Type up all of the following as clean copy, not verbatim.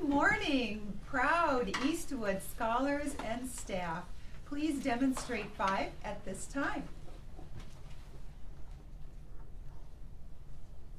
morning, proud Eastwood scholars and staff. Please demonstrate 5 at this time.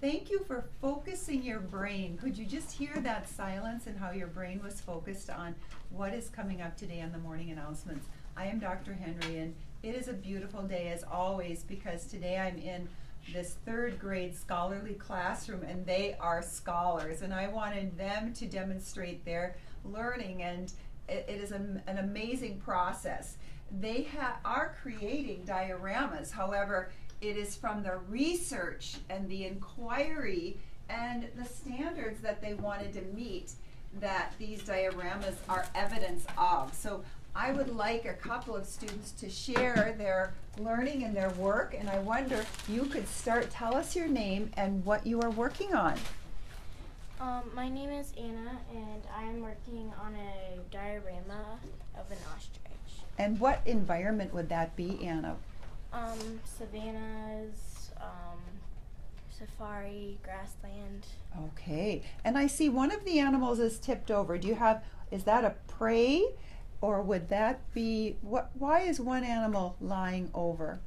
Thank you for focusing your brain. Could you just hear that silence and how your brain was focused on what is coming up today on the morning announcements? I am Dr. Henry, and it is a beautiful day as always because today I'm in this 3rd grade scholarly classroom, and they are scholars, and I wanted them to demonstrate their learning, and it is an amazing process. They are creating dioramas. However, it is from the research and the inquiry and the standards that they wanted to meet that these dioramas are evidence of. So I would like a couple of students to share their learning and their work, and I wonder if you could start. Tell us your name and what you are working on. My name is Anna, and I am working on a diorama of an ostrich. And what environment would that be, Anna? Savannas, safari, grassland. Okay, and I see one of the animals is tipped over. Is that a prey? Or would that be, why is one animal lying over?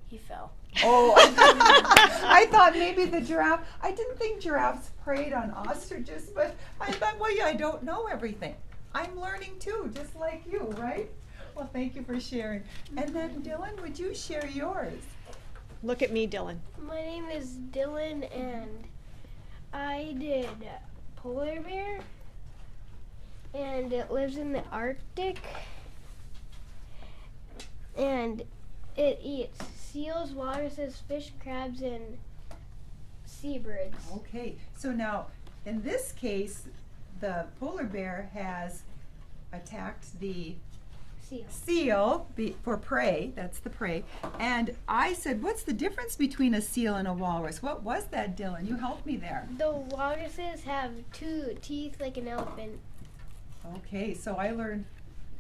He fell. Oh, I thought maybe the giraffe. I didn't think giraffes preyed on ostriches, but I thought, well, yeah, I don't know everything. I'm learning too, just like you, right? Well, thank you for sharing. And then Dylan, would you share yours? Look at me, Dylan. My name is Dylan, and I did polar bear. And it lives in the Arctic, and it eats seals, walruses, fish, crabs, and seabirds. Okay, so now in this case, the polar bear has attacked the seal for prey. That's the prey. And I said, what's the difference between a seal and a walrus? What was that, Dylan? You helped me there. The walruses have 2 teeth like an elephant. Okay, so I learned,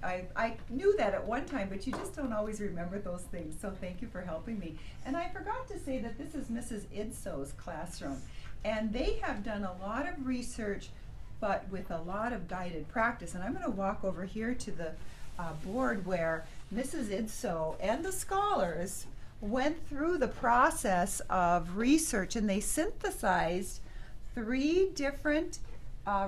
I knew that at one time, but you just don't always remember those things, so thank you for helping me. And I forgot to say that this is Mrs. Idso's classroom, and they have done a lot of research, but with a lot of guided practice. And I'm going to walk over here to the board where Mrs. Idso and the scholars went through the process of research, and they synthesized 3 different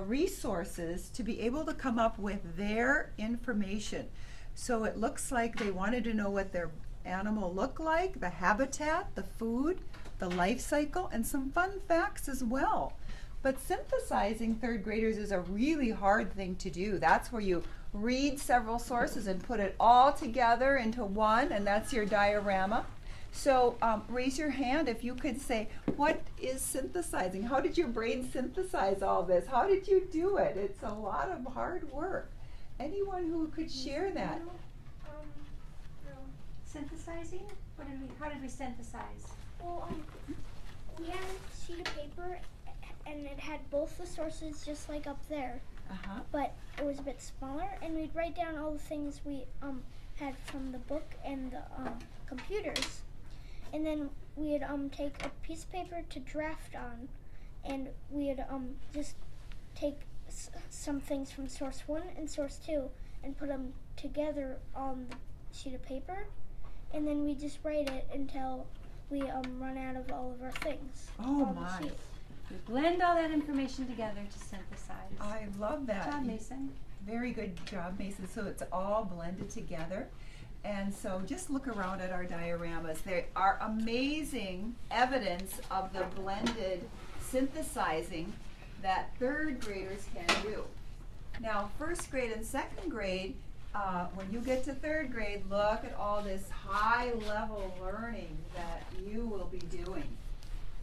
resources to be able to come up with their information. So it looks like they wanted to know what their animal looked like, the habitat, the food, the life cycle, and some fun facts as well. But synthesizing 3rd graders is a really hard thing to do. That's where you read several sources and put it all together into one, and that's your diorama. So raise your hand if you could say, what is synthesizing? How did your brain synthesize all this? How did you do it? It's a lot of hard work. Anyone who could share that? Synthesizing? How did we synthesize? Well, we had a sheet of paper, and it had both the sources just like up there. But it was a bit smaller, and we'd write down all the things we had from the book and the computers. And then we'd take a piece of paper to draft on, and we'd just take some things from source 1 and source 2 and put them together on the sheet of paper, and then we just write it until we run out of all of our things. Oh on my. the sheet. We blend all that information together to synthesize. I love that. Good job, Mason. Very good job, Mason. So it's all blended together. And so just look around at our dioramas. They are amazing evidence of the blended synthesizing that 3rd graders can do. Now, 1st grade and 2nd grade, when you get to 3rd grade, look at all this high-level learning that you will be doing.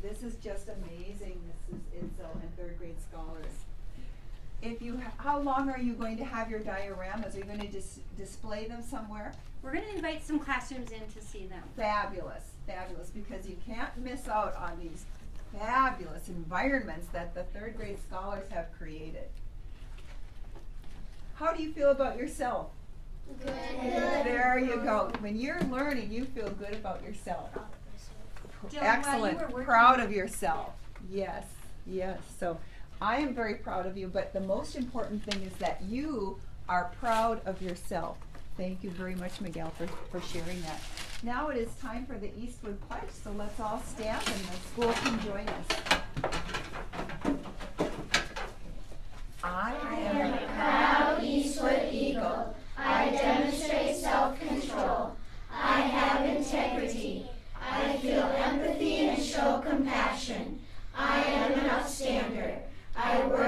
This is just amazing, Mrs. Idso and 3rd grade scholars. How long are you going to have your dioramas? Are you going to display them somewhere? We're going to invite some classrooms in to see them. Fabulous, fabulous, because you can't miss out on these fabulous environments that the 3rd grade scholars have created. How do you feel about yourself? Good. There you go. When you're learning, you feel good about yourself. Dylan, Excellent. while you were working- Proud of yourself. Yes, yes. So I am very proud of you, but the most important thing is that you are proud of yourself. Thank you very much, Miguel, for sharing that. Now it is time for the Eastwood Pledge, so let's all stand and the school can join us. I am a proud Eastwood Eagle. I demonstrate self-control. I have integrity. I feel empathy and show compassion. I am an upstander. I work